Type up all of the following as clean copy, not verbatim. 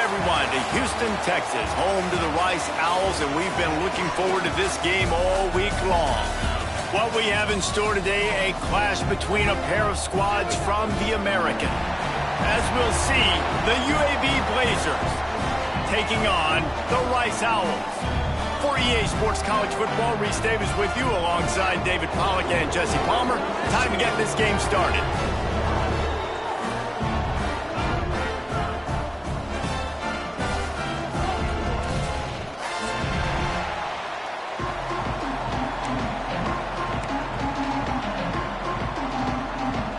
everyone, to Houston, Texas, home to the Rice Owls, and we've been looking forward to this game all week long. What we have in store today, a clash between a pair of squads from the American. As we'll see, the UAB Blazers taking on the Rice Owls. For EA Sports College Football, Reese Davis with you alongside David Pollack and Jesse Palmer. Time to get this game started.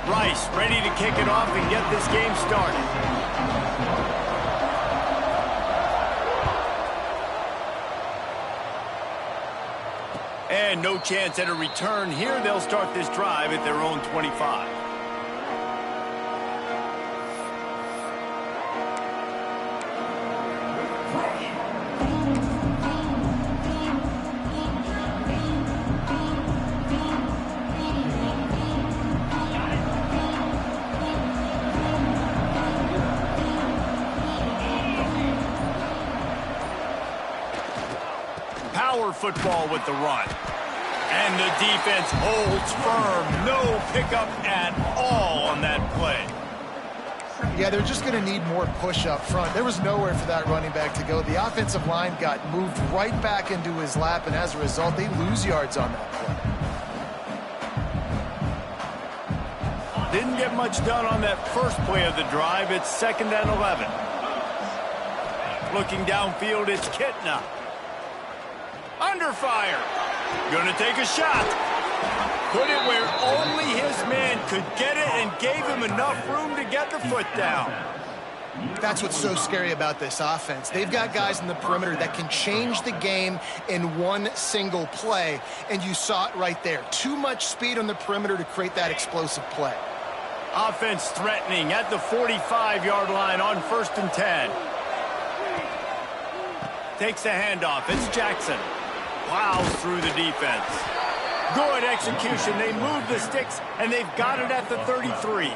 Rice ready to kick it off and get this game started. And no chance at a return here. They'll start this drive at their own 25. Power football with the run. And the defense holds firm. No pickup at all on that play. Yeah, they're just going to need more push up front. There was nowhere for that running back to go. The offensive line got moved right back into his lap, and as a result, they lose yards on that play. Didn't get much done on that first play of the drive. It's 2nd and 11. Looking downfield, it's Kitna. Under fire. Gonna take a shot. Put it where only his man could get it and gave him enough room to get the foot down. That's what's so scary about this offense. They've got guys in the perimeter that can change the game in one single play, and you saw it right there. Too much speed on the perimeter to create that explosive play. Offense threatening at the 45-yard line on 1st and 10. Takes the handoff. It's Jackson. Plows through the defense. Good execution. They move the sticks, and they've got it at the 33.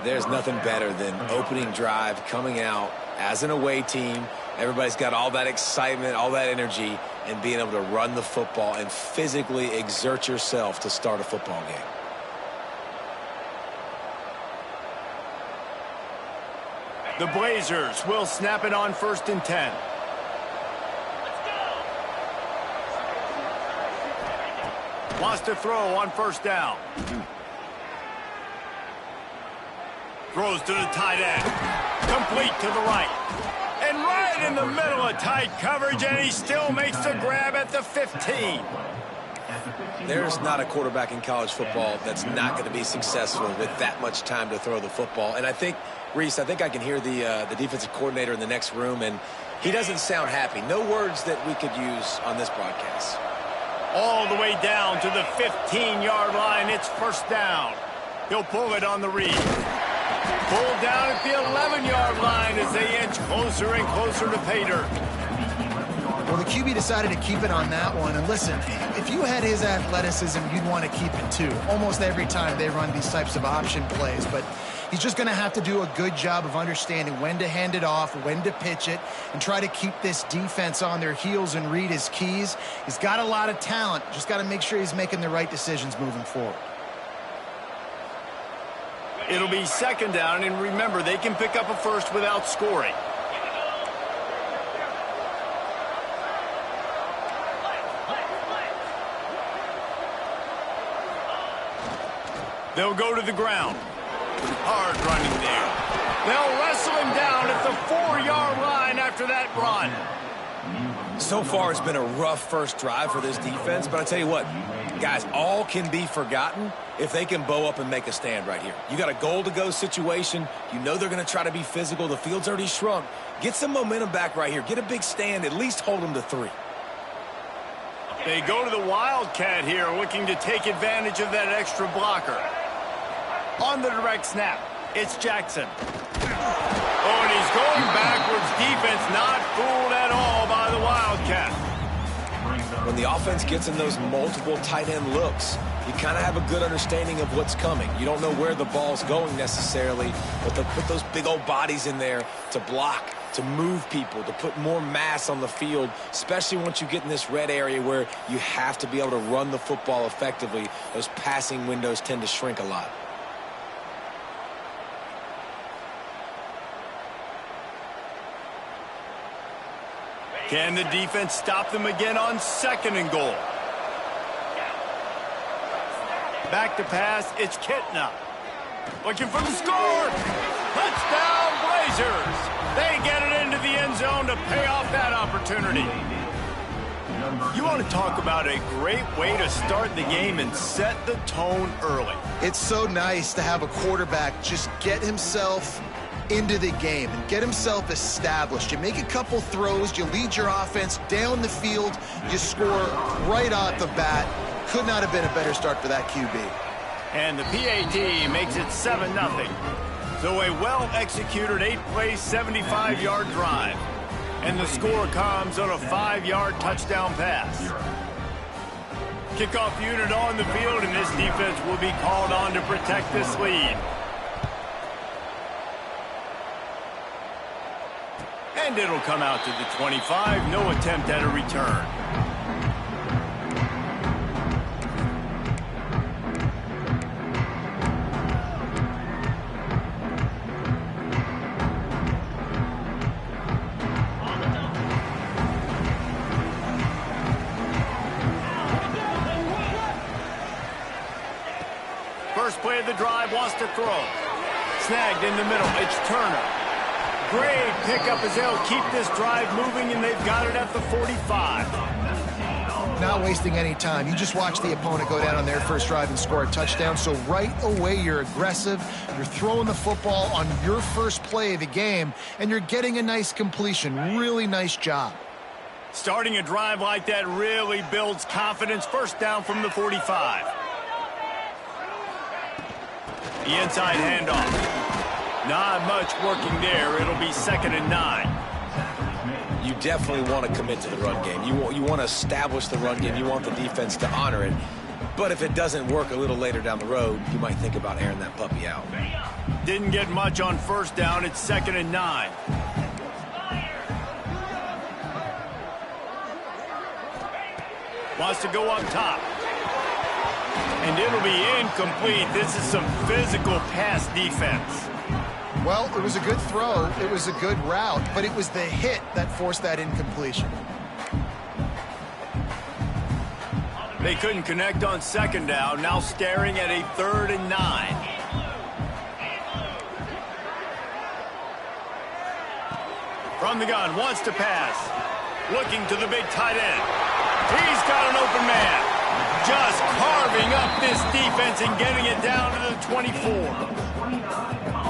There's nothing better than opening drive, coming out as an away team. Everybody's got all that excitement, all that energy, and being able to run the football and physically exert yourself to start a football game. The Blazers will snap it on 1st and 10. Wants to throw on 1st down. Throws to the tight end. Complete to the right. And right in the middle of tight coverage, and he still makes the grab at the 15. There's not a quarterback in college football that's not going to be successful with that much time to throw the football. And I think, Reese, I can hear the defensive coordinator in the next room, and he doesn't sound happy. No words that we could use on this broadcast. All the way down to the 15-yard line. It's 1st down. He'll pull it on the read. Pulled down at the 11-yard line as they inch closer and closer to pay dirt. Well, the QB decided to keep it on that one. And listen, if you had his athleticism, you'd want to keep it too. Almost every time they run these types of option plays. But he's just going to have to do a good job of understanding when to hand it off, when to pitch it, and try to keep this defense on their heels and read his keys. He's got a lot of talent. Just got to make sure he's making the right decisions moving forward. It'll be 2nd down, and remember, they can pick up a first without scoring. They'll go to the ground. Hard running there. They'll wrestle him down at the 4-yard line after that run. So far, it's been a rough first drive for this defense, but I tell you what, guys, all can be forgotten if they can bow up and make a stand right here. You got a goal-to-go situation. You know they're going to try to be physical. The field's already shrunk. Get some momentum back right here. Get a big stand. At least hold them to 3. They go to the Wildcat here, looking to take advantage of that extra blocker. On the direct snap, it's Jackson. Oh, and he's going backwards. Defense not fooled at all by the Wildcat. when the offense gets in those multiple tight end looks, you kind of have a good understanding of what's coming. You don't know where the ball's going necessarily, but they'll put those big old bodies in there to block, to move people, to put more mass on the field, especially once you get in this red area where you have to be able to run the football effectively. Those passing windows tend to shrink a lot. Can the defense stop them again on 2nd and goal? Back to pass, it's Kitna. Looking for the score. Touchdown, Blazers. They get it into the end zone to pay off that opportunity. You want to talk about a great way to start the game and set the tone early. It's so nice to have a quarterback just get himself into the game and get himself established. You make a couple throws, you lead your offense down the field, you score right off the bat. Could not have been a better start for that QB. And the PAT makes it 7-0. So a well-executed 8-play, 75-yard drive. And the score comes on a 5-yard touchdown pass. Kickoff unit on the field, and this defense will be called on to protect this lead. And it'll come out to the 25. No attempt at a return. First play of the drive, wants to throw. Snagged in the middle. It's Turner. Great pickup as they'll keep this drive moving, and they've got it at the 45. Not wasting any time. You just watch the opponent go down on their first drive and score a touchdown. So right away, you're aggressive. You're throwing the football on your first play of the game, and you're getting a nice completion. Really nice job. Starting a drive like that really builds confidence. First down from the 45. The inside handoff. Not much working there. It'll be 2nd and 9. You definitely want to commit to the run game. You want to establish the run game. You want the defense to honor it. But if it doesn't work a little later down the road, you might think about airing that puppy out. Didn't get much on first down. It's 2nd and 9. Wants to go up top. And it'll be incomplete. This is some physical pass defense. Well, it was a good throw. It was a good route, but it was the hit that forced that incompletion. They couldn't connect on 2nd down. Now staring at a 3rd and 9. From the gun, wants to pass. Looking to the big tight end. He's got an open man. Just carving up this defense and getting it down to the 24.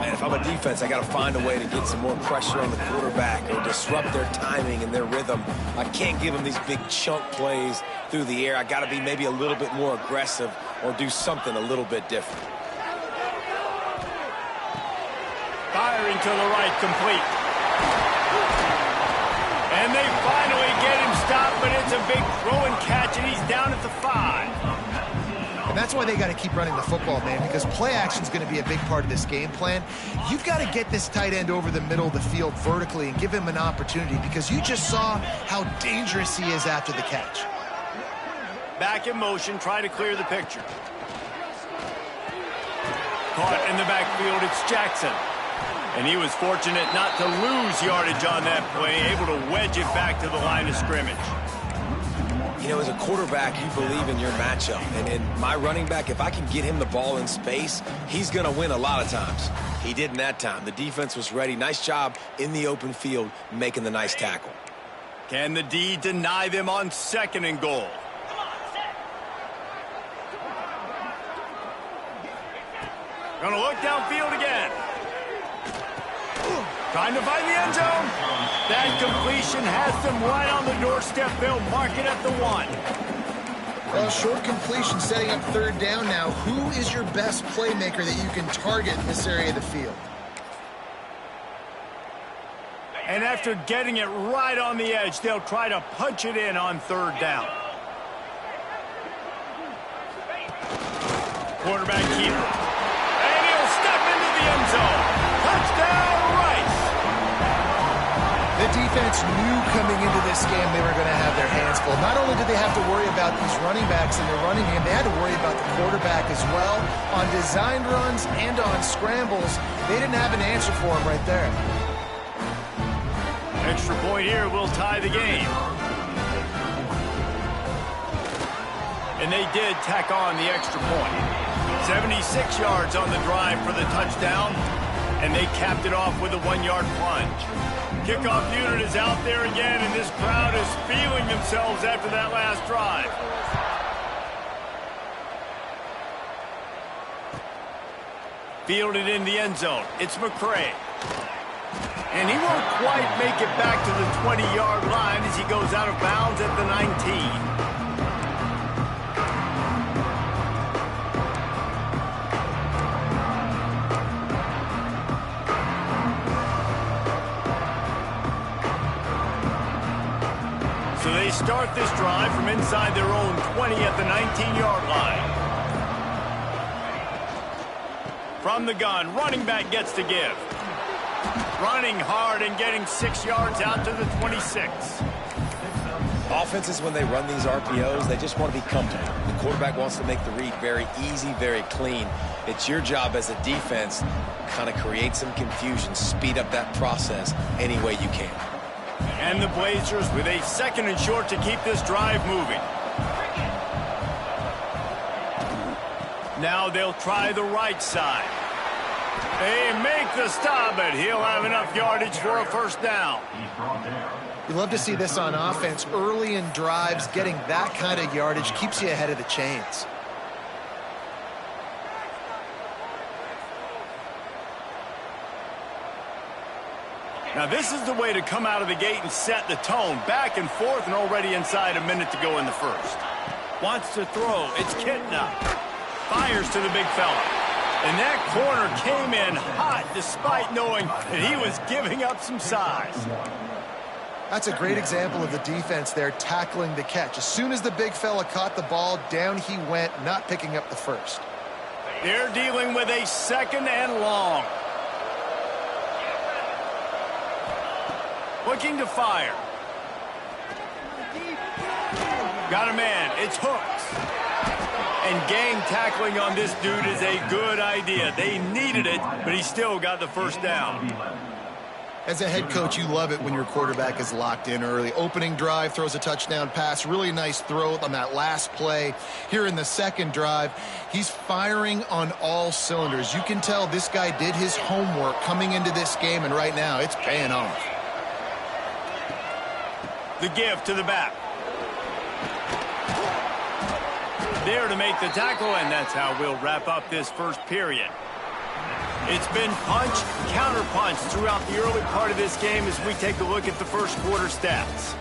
Man, if I'm a defense, I got to find a way to get some more pressure on the quarterback or disrupt their timing and their rhythm. I can't give them these big chunk plays through the air. I got to be maybe a little bit more aggressive or do something a little bit different. Firing to the right, complete. And they finally get him stopped, but it's a big throw and catch, and he's down at the 5. And that's why they got to keep running the football, man, because play action is going to be a big part of this game plan. You've got to get this tight end over the middle of the field vertically and give him an opportunity, because you just saw how dangerous he is after the catch. Back in motion, try to clear the picture. Caught in the backfield, it's Jackson. And he was fortunate not to lose yardage on that play, able to wedge it back to the line of scrimmage. You know, as a quarterback, you believe in your matchup. And my running back, if I can get him the ball in space, he's going to win a lot of times. He didn't that time. The defense was ready. Nice job in the open field making the nice tackle. Can the D deny them on 2nd and goal? Gonna look downfield again. Trying to find the end zone. That completion has them right on the doorstep. They'll mark it at the 1. Well, short completion setting up 3rd down now. Who is your best playmaker that you can target in this area of the field? And after getting it right on the edge, they'll try to punch it in on 3rd down. Quarterback keeper. And he'll step into the end zone. Touchdown, Rice. The defense knew coming into this game they were going to have their hands full. Not only did they have to worry about these running backs in their running game, they had to worry about the quarterback as well. On designed runs and on scrambles, they didn't have an answer for him right there. Extra point here will tie the game. And they did tack on the extra point. 76 yards on the drive for the touchdown, and they capped it off with a 1-yard plunge. Kickoff unit is out there again, and this crowd is feeling themselves after that last drive. Fielded in the end zone. It's McCray. And he won't quite make it back to the 20-yard line as he goes out of bounds at the 19. So they start this drive from inside their own 20 at the 19-yard line. From the gun, running back gets to give. Running hard and getting 6 yards out to the 26. Offenses, when they run these RPOs, they just want to be comfortable. The quarterback wants to make the read very easy, very clean. It's your job as a defense to kind of create some confusion, speed up that process any way you can. And the Blazers with a 2nd and short to keep this drive moving. Now they'll try the right side. They make the stop, but he'll have enough yardage for a first down. You love to see this on offense. Early in drives, getting that kind of yardage keeps you ahead of the chains. Now this is the way to come out of the gate and set the tone. Back and forth and already inside a minute to go in the first. Wants to throw. It's Kitna. Fires to the big fella. And that corner came in hot despite knowing that he was giving up some size. That's a great example of the defense there tackling the catch. As soon as the big fella caught the ball, down he went, not picking up the first. They're dealing with a 2nd and long. Looking to fire. Got a man. It's Hooks. And gang tackling on this dude is a good idea. They needed it, but he still got the first down. As a head coach, you love it when your quarterback is locked in early. Opening drive, throws a touchdown pass. Really nice throw on that last play. Here in the 2nd drive, he's firing on all cylinders. You can tell this guy did his homework coming into this game, and right now it's paying off. The give to the back. There to make the tackle, and that's how we'll wrap up this first period. It's been punch, counter-punch throughout the early part of this game as we take a look at the first quarter stats.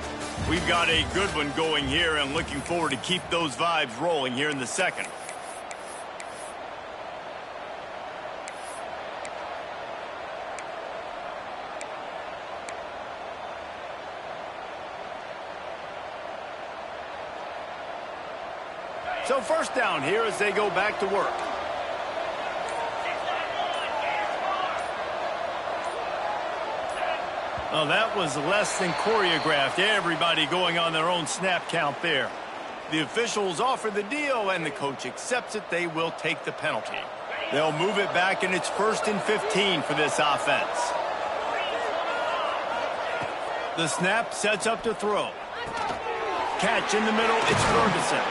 We've got a good one going here and looking forward to keep those vibes rolling here in the second. So first down here as they go back to work. Well, that was less than choreographed. Everybody going on their own snap count there. The officials offer the deal, and the coach accepts it. They will take the penalty. They'll move it back, and it's 1st and 15 for this offense. The snap sets up to throw. Catch in the middle, it's Ferguson.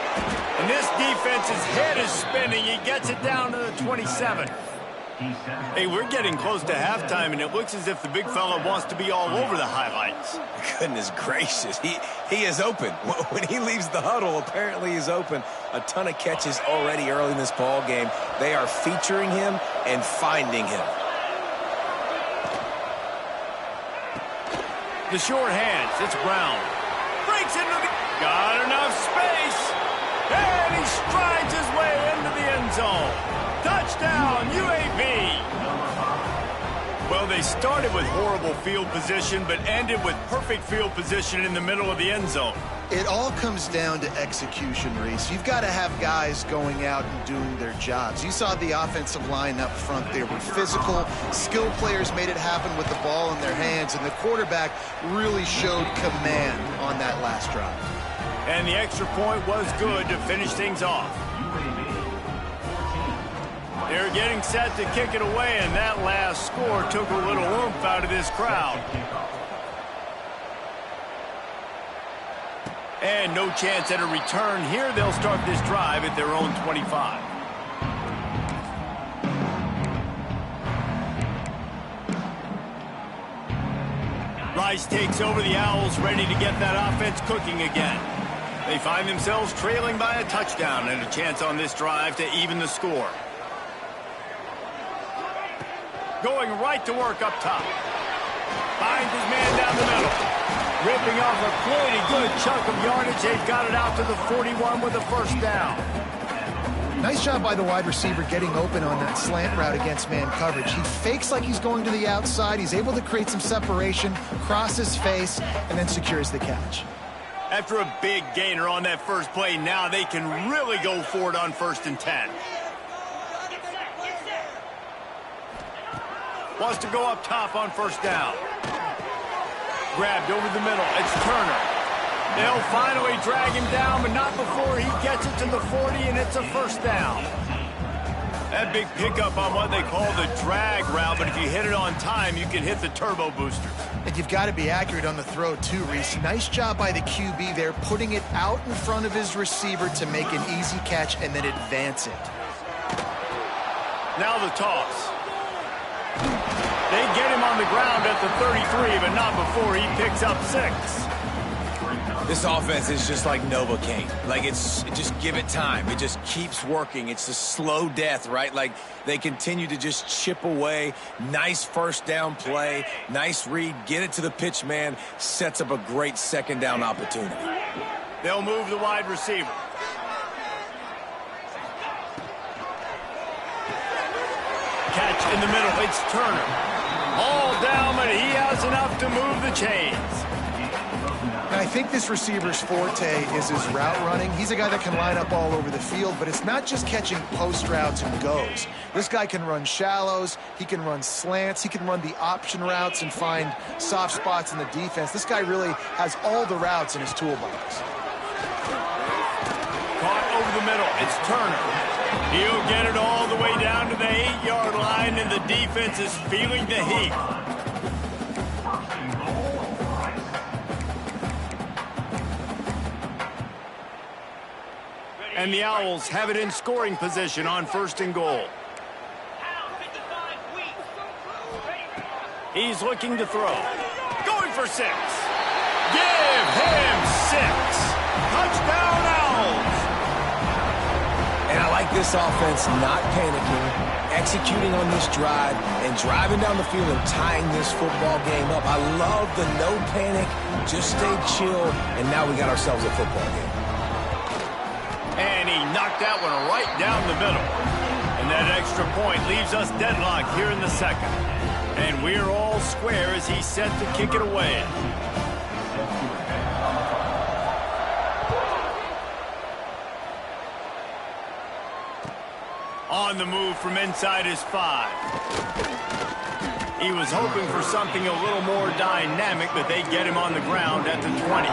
And this defense's head is spinning. He gets it down to the 27. Hey, we're getting close to halftime, and it looks as if the big fella wants to be all over the highlights. Goodness gracious, he is open. When he leaves the huddle, apparently he's open. A ton of catches already early in this ball game. They are featuring him and finding him. The short hands, it's Brown. Breaks into the... Got enough space. And he strides his way into the end zone. Touchdown, UAB. Well, they started with horrible field position, but ended with perfect field position in the middle of the end zone. It all comes down to execution, Reese. You've got to have guys going out and doing their jobs. You saw the offensive line up front. They were physical. Skilled players made it happen with the ball in their hands, and the quarterback really showed command on that last drive. And the extra point was good to finish things off. They're getting set to kick it away, and that last score took a little oomph out of this crowd. And no chance at a return here. They'll start this drive at their own 25. Rice takes over. The Owls ready to get that offense cooking again. They find themselves trailing by a touchdown and a chance on this drive to even the score. Going right to work up top. Finds his man down the middle. Ripping off a pretty good chunk of yardage. They've got it out to the 41 with a first down. Nice job by the wide receiver getting open on that slant route against man coverage. He fakes like he's going to the outside. He's able to create some separation, cross his face, and then secures the catch. After a big gainer on that first play, now they can really go for it on 1st and 10. Wants to go up top on first down. Grabbed over the middle. It's Turner. They'll finally drag him down, but not before he gets it to the 40, and it's a first down. That big pickup on what they call the drag route, but if you hit it on time, you can hit the turbo boosters. And you've got to be accurate on the throw, too, Reese. Nice job by the QB there, putting it out in front of his receiver to make an easy catch and then advance it. Now the toss. They get him on the ground at the 33, but not before he picks up 6. This offense is just like Novocaine. Like, just give it time. It just keeps working. It's a slow death, right? Like, they continue to just chip away. Nice first down play. Nice read. Get it to the pitch man. Sets up a great second down opportunity. They'll move the wide receiver. Catch in the middle. It's Turner. All down, but he has enough to move the chains. And I think this receiver's forte is his route running. He's a guy that can line up all over the field, but it's not just catching post routes and goes. This guy can run shallows, he can run slants, he can run the option routes and find soft spots in the defense. This guy really has all the routes in his toolbox. Caught over the middle. It's Turner. He'll get it all the way down to the 8-yard line, and the defense is feeling the heat. And the Owls have it in scoring position on 1st and goal. He's looking to throw. Going for 6. Give him 6. Touchdown, Owls. And I like this offense not panicking, executing on this drive, and driving down the field and tying this football game up. I love the no panic, just stay chill, and now we got ourselves a football game. And he knocked that one right down the middle. And that extra point leaves us deadlocked here in the second. And we're all square as he's set to kick it away. On the move from inside his 5. He was hoping for something a little more dynamic, but they get him on the ground at the 20.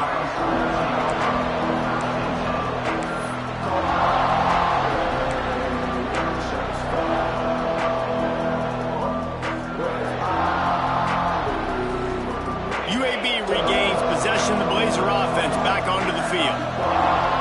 Regains possession, the Blazer offense back onto the field.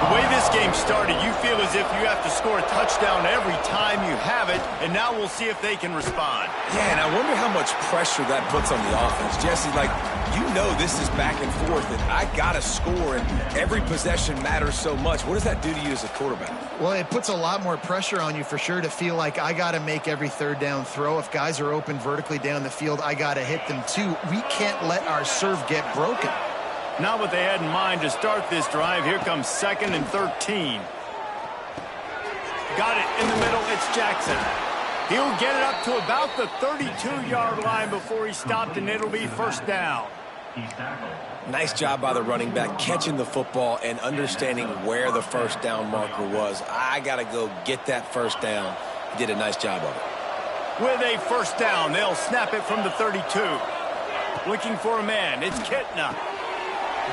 The way this game started, you feel as if you have to score a touchdown every time you have it, and now we'll see if they can respond. Yeah, and I wonder how much pressure that puts on the offense. Jesse, like, you know this is back and forth, and I got to score, and every possession matters so much. What does that do to you as a quarterback? Well, it puts a lot more pressure on you for sure to feel like I got to make every third down throw. If guys are open vertically down the field, I got to hit them too. We can't let our serve get broken. Not what they had in mind to start this drive. Here comes 2nd and 13. Got it in the middle. It's Jackson. He'll get it up to about the 32-yard line before he stopped, and it'll be first down. Nice job by the running back catching the football and understanding where the first down marker was. I got to go get that first down. He did a nice job of it. With a first down, they'll snap it from the 32. Looking for a man. It's Kitna.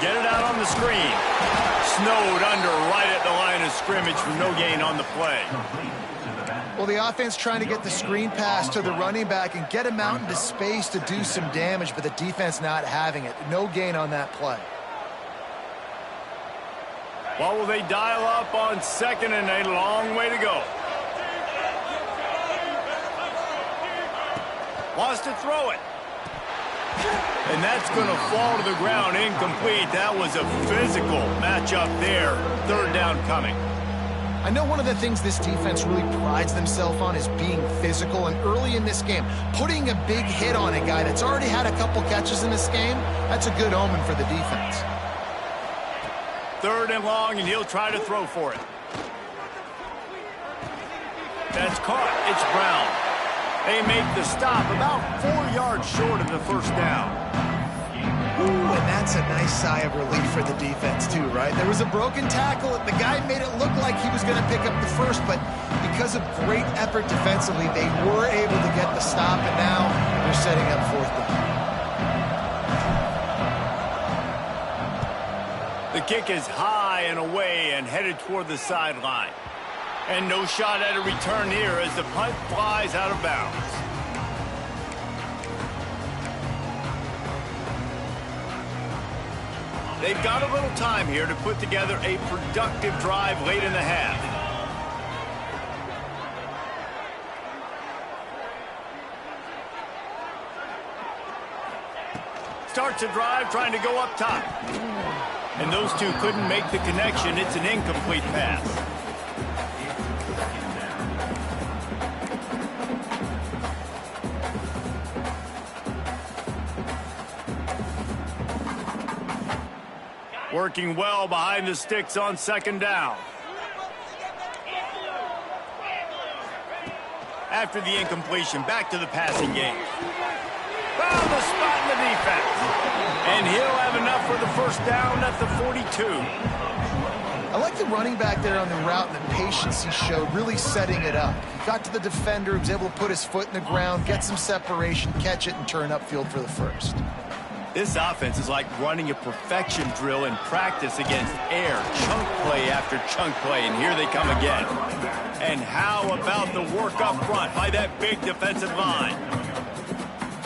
Get it out on the screen. Snowed under right at the line of scrimmage for no gain on the play. Well, the offense trying to get the screen pass to the running back and get him out into space to do some damage, but the defense not having it. No gain on that play. What will they dial up on second and a long way to go? Wants to throw it. And that's going to fall to the ground incomplete. That was a physical matchup there. Third down coming. I know one of the things this defense really prides themselves on is being physical, and early in this game, putting a big hit on a guy that's already had a couple catches in this game, that's a good omen for the defense. Third and long, and he'll try to throw for it. That's caught. It's Brown. They make the stop about 4 yards short of the first down. Ooh, and that's a nice sigh of relief for the defense, too, right? There was a broken tackle. The guy made it look like he was going to pick up the first, but because of great effort defensively, they were able to get the stop, and now they're setting up fourth down. The kick is high and away and headed toward the sideline. And no shot at a return here as the punt flies out of bounds. They've got a little time here to put together a productive drive late in the half. Starts a drive trying to go up top. And those two couldn't make the connection. It's an incomplete pass. Working well behind the sticks on second down. After the incompletion, back to the passing game. Found the spot in the defense. And he'll have enough for the first down at the 42. I like the running back there on the route and the patience he showed, really setting it up. He got to the defender, was able to put his foot in the ground, get some separation, catch it, and turn upfield for the first. This offense is like running a perfection drill in practice against air. Chunk play after chunk play, and here they come again. And how about the work up front by that big defensive line?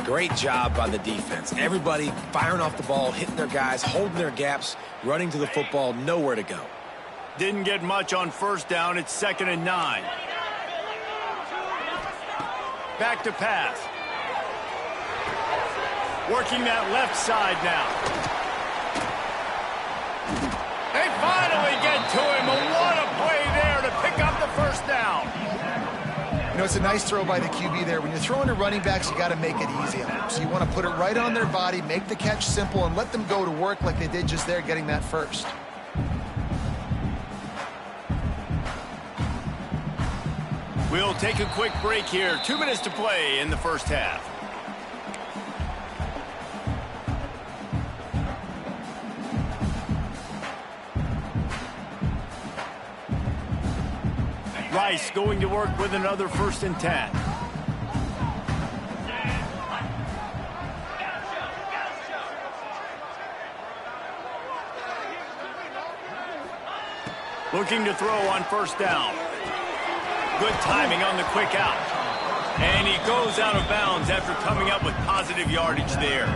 Great job by the defense. Everybody firing off the ball, hitting their guys, holding their gaps, running to the football, nowhere to go. Didn't get much on first down. It's 2nd and 9. Back to pass. Working that left side now. They finally get to him. What a play there to pick up the first down. You know, it's a nice throw by the QB there. When you're throwing to running backs, you got to make it easy on them. So you want to put it right on their body, make the catch simple, and let them go to work like they did just there, getting that first. We'll take a quick break here. 2 minutes to play in the first half. Rice going to work with another 1st and 10. Looking to throw on first down. Good timing on the quick out. And he goes out of bounds after coming up with positive yardage there.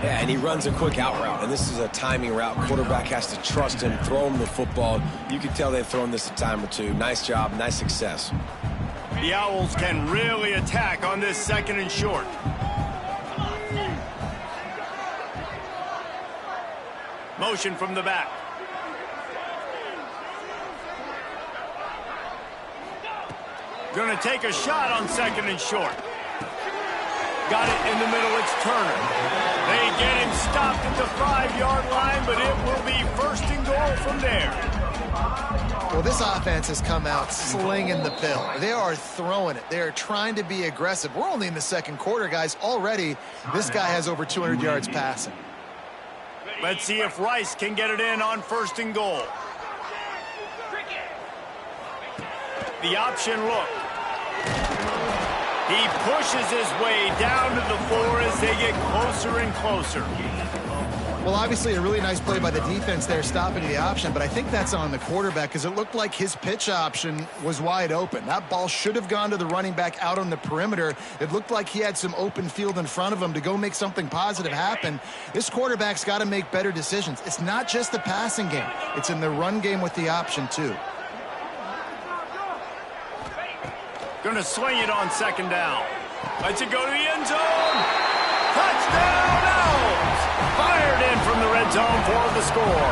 Yeah, and he runs a quick out route, and this is a timing route. Quarterback has to trust him, throw him the football. You can tell they've thrown this a time or two. Nice job, nice success. The Owls can really attack on this 2nd and short. Motion from the back. Going to take a shot on 2nd and short. Got it in the middle. It's Turner. They get him stopped at the 5-yard line, but it will be 1st and goal from there. Well, this offense has come out slinging the pill. They are throwing it. They are trying to be aggressive. We're only in the 2nd quarter, guys. Already, this guy has over 200 yards passing. Let's see if Rice can get it in on 1st and goal. The option look. He pushes his way down to the floor as they get closer and closer. Well, obviously a really nice play by the defense there, stopping the option, but I think that's on the quarterback because it looked like his pitch option was wide open. That ball should have gone to the running back out on the perimeter. It looked like he had some open field in front of him to go make something positive happen. This quarterback's got to make better decisions. It's not just the passing game. It's in the run game with the option, too. Going to swing it on 2nd down. Lets it go to the end zone. Touchdown, Owls! Fired in from the red zone for the score.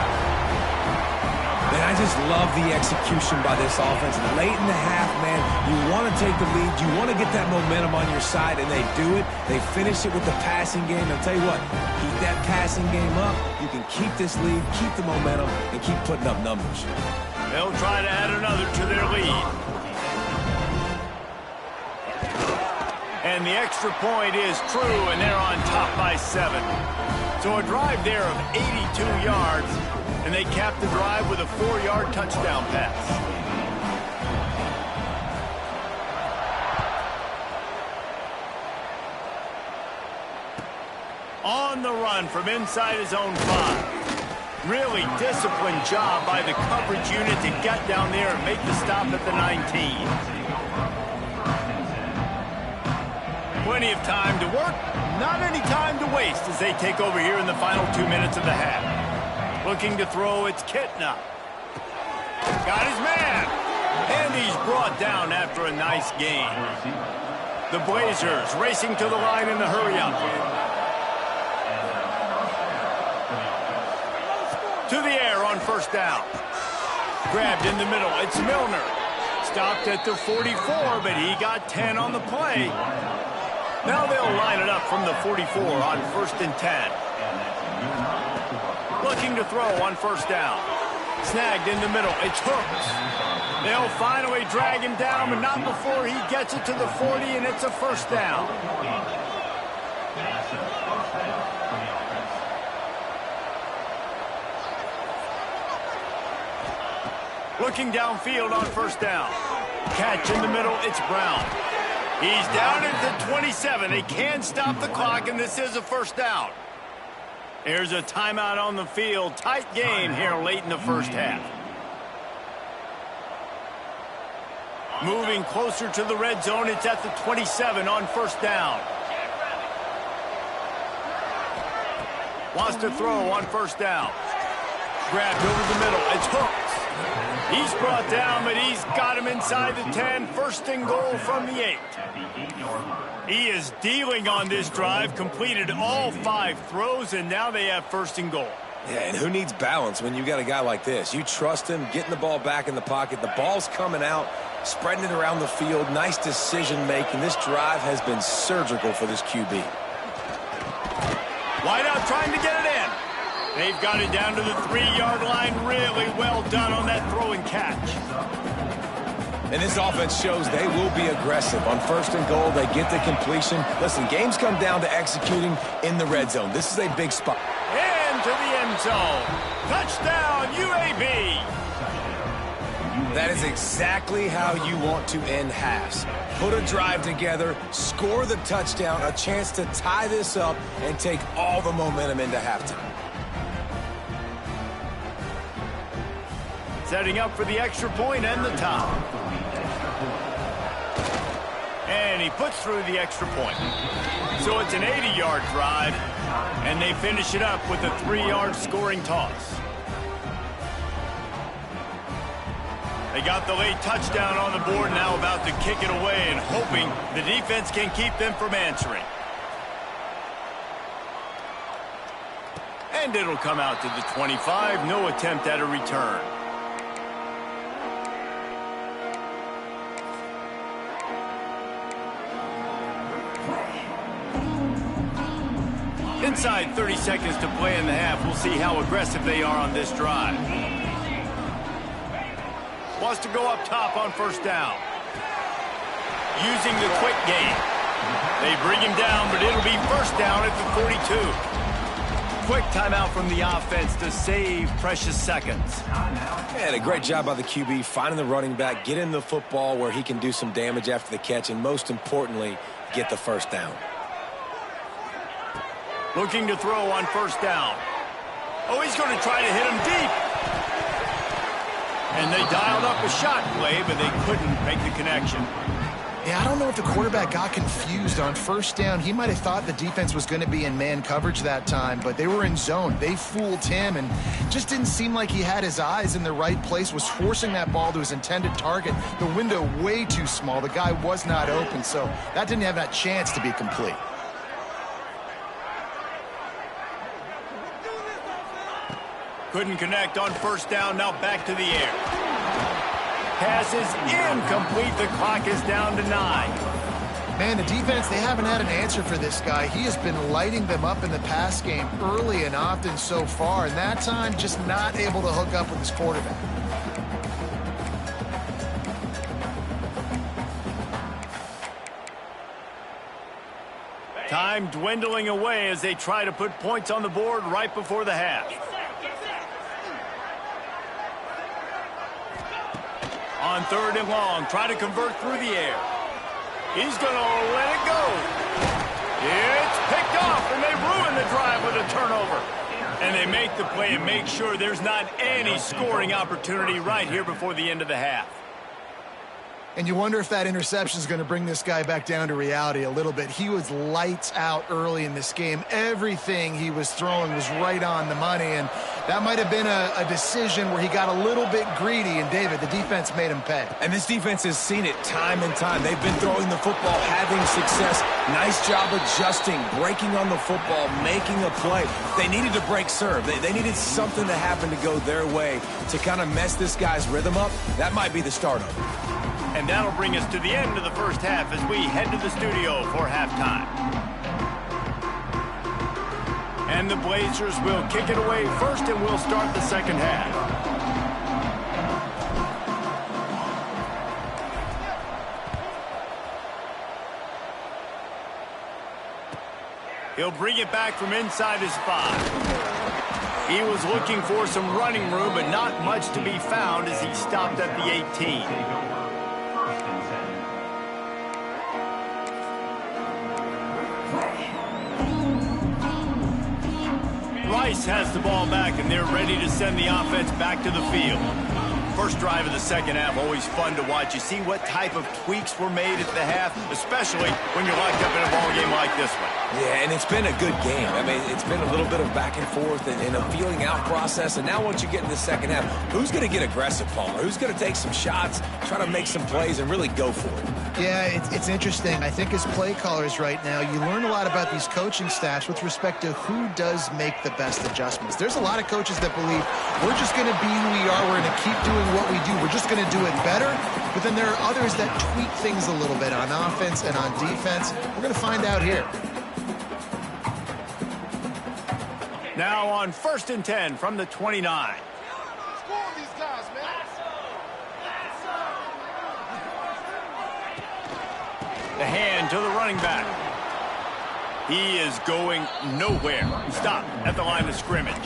Man, I just love the execution by this offense. Late in the half, man, you want to take the lead. You want to get that momentum on your side, and they do it. They finish it with the passing game. I'll tell you what, keep that passing game up. You can keep this lead, keep the momentum, and keep putting up numbers. They'll try to add another to their lead. And the extra point is true, and they're on top by 7. So a drive there of 82 yards, and they cap the drive with a 4-yard touchdown pass. On the run from inside his own 5. Really disciplined job by the coverage unit to get down there and make the stop at the 19. Plenty of time to work, not any time to waste as they take over here in the final 2 minutes of the half. Looking to throw, it's Kitna. Got his man. And he's brought down after a nice gain. The Blazers racing to the line in the hurry-up. To the air on 1st down. Grabbed in the middle, it's Milner. Stopped at the 44, but he got 10 on the play. Now they'll line it up from the 44 on 1st and 10. Looking to throw on 1st down. Snagged in the middle. It's Hooks. They'll finally drag him down, but not before he gets it to the 40, and it's a 1st down. Looking downfield on 1st down. Catch in the middle. It's Brown. He's down at the 27. They can stop the clock, and this is a 1st down. Here's a timeout on the field. Tight game here late in the 1st half. Moving closer to the red zone. It's at the 27 on 1st down. Wants to throw on 1st down. Grabbed over the middle. It's Hooks. He's brought down, but he's got him inside the 10. 1st and goal from the 8. He is dealing on this drive, completed all 5 throws, and now they have 1st and goal. Yeah, and who needs balance when you got a guy like this? You trust him, getting the ball back in the pocket. The ball's coming out, spreading it around the field. Nice decision-making. This drive has been surgical for this QB. Wide out trying to get it in. They've got it down to the 3-yard line. Really well done on that throw and catch. And this offense shows they will be aggressive. On 1st and goal, they get the completion. Listen, games come down to executing in the red zone. This is a big spot. Into the end zone. Touchdown, UAB. That is exactly how you want to end halves. Put a drive together, score the touchdown, a chance to tie this up, and take all the momentum into halftime. Setting up for the extra point and the top. And he puts through the extra point. So it's an 80-yard drive, and they finish it up with a 3-yard scoring toss. They got the late touchdown on the board, now about to kick it away and hoping the defense can keep them from answering. And it'll come out to the 25. No attempt at a return. Inside 30 seconds to play in the half. We'll see how aggressive they are on this drive. Wants to go up top on 1st down. Using the quick game. They bring him down, but it'll be 1st down at the 42. quick timeout from the offense to save precious seconds. And a great job by the QB finding the running back, getting the football where he can do some damage after the catch, and most importantly, get the first down. Looking to throw on first down. Oh, he's going to try to hit him deep. And they dialed up a shot play, but they couldn't make the connection. Yeah, I don't know if the quarterback got confused on first down. He might have thought the defense was going to be in man coverage that time, but they were in zone. They fooled him and just didn't seem like he had his eyes in the right place, was forcing that ball to his intended target. The window way too small. The guy was not open, so that didn't have that chance to be complete. Couldn't connect on first down, now back to the air. Pass is incomplete, the clock is down to 9. Man, the defense, they haven't had an answer for this guy. He has been lighting them up in the pass game early and often so far, and that time just not able to hook up with his quarterback. Time dwindling away as they try to put points on the board right before the half. On third and long, try to convert through the air. He's going to let it go. It's picked off, and they ruin the drive with a turnover. And they make the play and make sure there's not any scoring opportunity right here before the end of the half. And you wonder if that interception is going to bring this guy back down to reality a little bit. He was lights out early in this game. Everything he was throwing was right on the money, and that might have been a decision where he got a little bit greedy, and David, the defense made him pay. And this defense has seen it time and time. They've been throwing the football, having success. Nice job adjusting, breaking on the football, making a play. They needed to break serve. They needed something to happen to go their way to kind of mess this guy's rhythm up. That might be the start of it. And that'll bring us to the end of the first half as we head to the studio for halftime. And the Blazers will kick it away first, and we'll start the second half. He'll bring it back from inside his 5. He was looking for some running room, but not much to be found as he stopped at the 18. Rice has the ball back, and they're ready to send the offense back to the field. First drive of the second half, always fun to watch. You see what type of tweaks were made at the half, especially when you're locked up in a ball game like this one. Yeah, and it's been a good game. I mean, it's been a little bit of back and forth and a feeling out process. And now once you get in the second half, who's going to get aggressive, Palmer? Who's going to take some shots, try to make some plays, and really go for it? Yeah, it's interesting. I think as play callers right now, you learn a lot about these coaching staffs with respect to who does make the best adjustments. There's a lot of coaches that believe we're just going to be who we are. We're going to keep doing what we do. We're just going to do it better. But then there are others that tweak things a little bit on offense and on defense. We're going to find out here. Now on 1st and 10 from the 29. The hand to the running back. He is going nowhere. Stop at the line of scrimmage.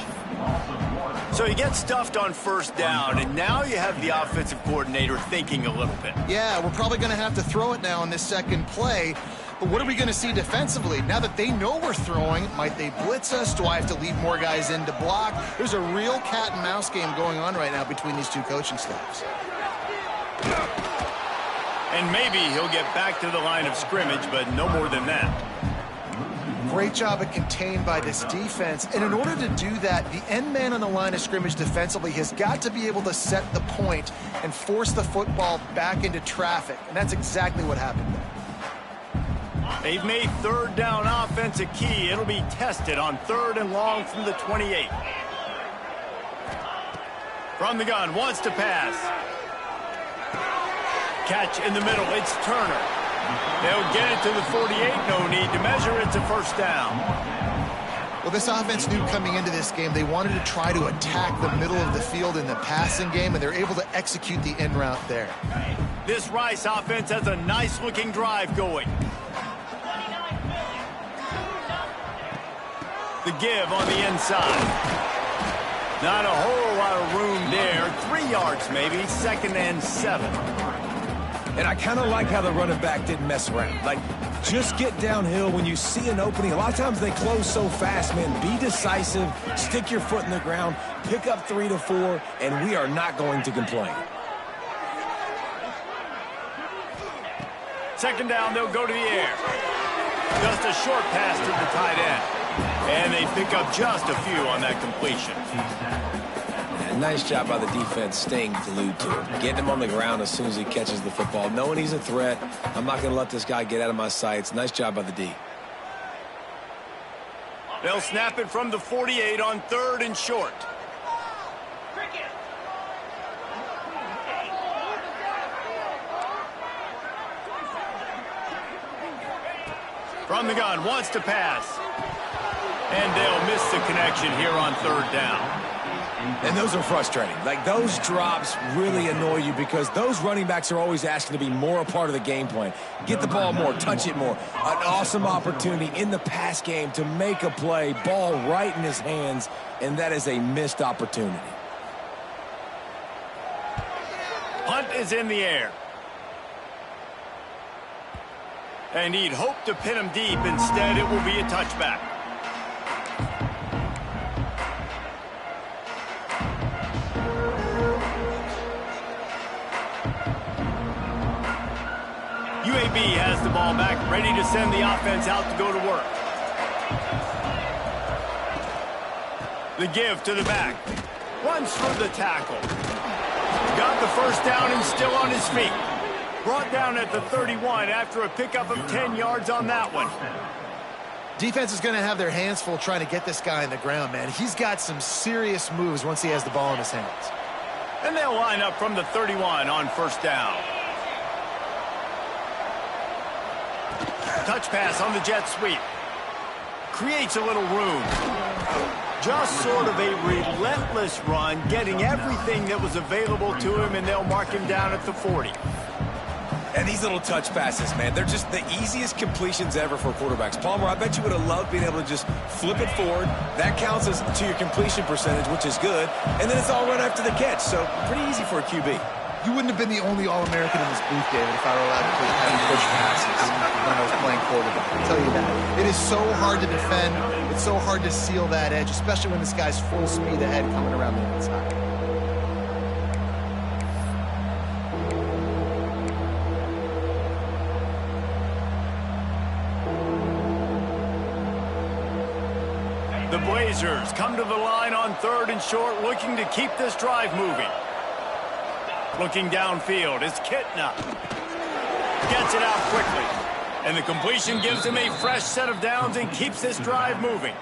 So he gets stuffed on first down, and now you have the offensive coordinator thinking a little bit. Yeah, we're probably going to have to throw it now on this second play. But what are we going to see defensively? Now that they know we're throwing, might they blitz us? Do I have to leave more guys in to block? There's a real cat and mouse game going on right now between these two coaching staffs. And maybe he'll get back to the line of scrimmage, but no more than that. Great job at contained by this defense. And in order to do that, the end man on the line of scrimmage defensively has got to be able to set the point and force the football back into traffic. And that's exactly what happened there. They've made third down offense a key. It'll be tested on 3rd and long from the 28. From the gun, wants to pass. Catch in the middle, it's Turner. They'll get it to the 48, no need to measure, it's a first down. Well, this offense knew coming into this game they wanted to try to attack the middle of the field in the passing game, and they're able to execute the in route there. This Rice offense has a nice-looking drive going. The give on the inside. Not a whole lot of room there. 3 yards maybe, 2nd and 7. And I kind of like how the running back didn't mess around. Like, just get downhill when you see an opening. A lot of times they close so fast, man. Be decisive, stick your foot in the ground, pick up 3 to 4, and we are not going to complain. 2nd down, they'll go to the air. Just a short pass to the tight end. And they pick up just a few on that completion. Nice job by the defense staying glued to him. Getting him on the ground as soon as he catches the football. Knowing he's a threat, I'm not going to let this guy get out of my sights. Nice job by the D. They'll snap it from the 48 on 3rd and short. From the gun, wants to pass. And they'll miss the connection here on 3rd down. And those are frustrating. Like, those drops really annoy you because those running backs are always asking to be more a part of the game plan. Get the ball more, touch it more. An awesome opportunity in the pass game to make a play, ball right in his hands, and that is a missed opportunity. Punt is in the air. And he'd hoped to pin him deep. Instead, it will be a touchback. UAB has the ball back, ready to send the offense out to go to work. The give to the back. Runs through the tackle. Got the first down and still on his feet. Brought down at the 31 after a pickup of 10 yards on that one. Defense is going to have their hands full trying to get this guy on the ground, man. He's got some serious moves once he has the ball in his hands. And they'll line up from the 31 on 1st down. Touch pass on the jet sweep. Creates a little room. Just sort of a relentless run, getting everything that was available to him, and they'll mark him down at the 40. And these little touch passes, man, they're just the easiest completions ever for quarterbacks. Palmer, I bet you would have loved being able to just flip it forward. That counts as to your completion percentage, which is good. And then it's all run after the catch, so pretty easy for a QB. You wouldn't have been the only All-American in this booth, David, if I were allowed to have push passes when I was playing quarterback. I'll tell you that. It is so hard to defend. It's so hard to seal that edge, especially when this guy's full speed ahead coming around the inside. The Blazers come to the line on 3rd and short, looking to keep this drive moving. Looking downfield is Kitna. Gets it out quickly. And the completion gives him a fresh set of downs and keeps this drive moving.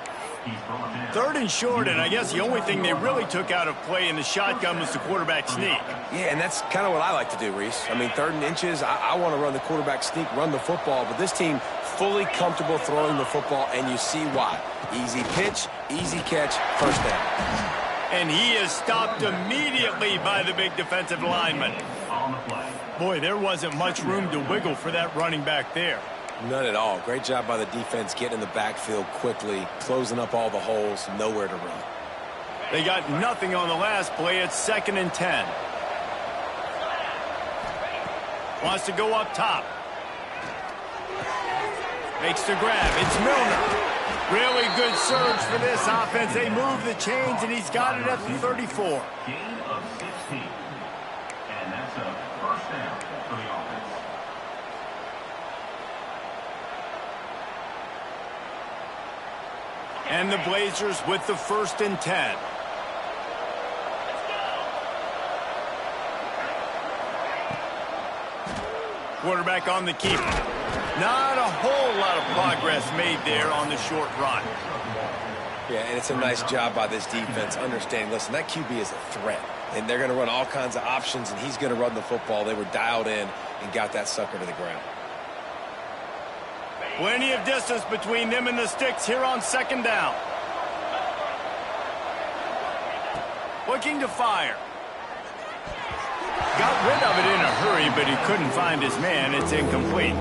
3rd and short, and I guess the only thing they really took out of play in the shotgun was the quarterback sneak. Yeah, and that's kind of what I like to do, Reese. I mean, 3rd and inches, I want to run the quarterback sneak, run the football, but this team fully comfortable throwing the football, and you see why. Easy pitch, easy catch, 1st down. And he is stopped immediately by the big defensive lineman. Boy, there wasn't much room to wiggle for that running back there. None at all. Great job by the defense getting in the backfield quickly, closing up all the holes, nowhere to run. They got nothing on the last play. It's 2nd and 10. Wants to go up top. Makes the grab. It's Milner. Really good surge for this offense. They move the chains, and he's got it at the 34. Gain of 16. And that's a 1st down for the offense. And the Blazers with the 1st and 10. Quarterback on the keeper. Not a whole lot of progress made there on the short run. Yeah, and it's a nice job by this defense understanding, listen, that QB is a threat. And they're going to run all kinds of options, and he's going to run the football. They were dialed in and got that sucker to the ground. Plenty of distance between them and the sticks here on 2nd down. Looking to fire. Got rid of it in a hurry, but he couldn't find his man. It's incomplete.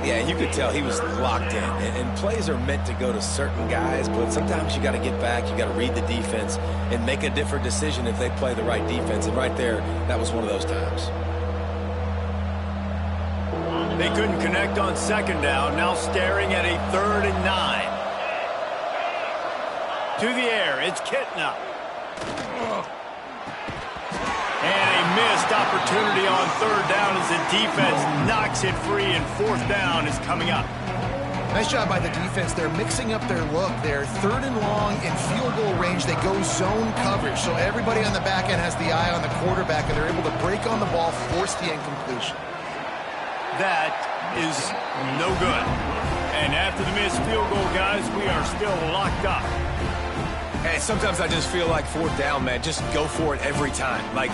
Yeah, you could tell he was locked in. And plays are meant to go to certain guys, but sometimes you got to get back, you got to read the defense, and make a different decision if they play the right defense. And right there, that was one of those times. They couldn't connect on second down. Now staring at a 3rd and 9. To the air, it's Kitna. And a missed opportunity on 3rd down as the defense knocks it free, and 4th down is coming up. Nice job by the defense. They're mixing up their look. They're 3rd and long in field goal range. They go zone coverage. So everybody on the back end has the eye on the quarterback, and they're able to break on the ball, force the incompletion. That is no good. And after the missed field goal, guys, we are still locked up. Hey, sometimes I just feel like 4th down, man. Just go for it every time. Like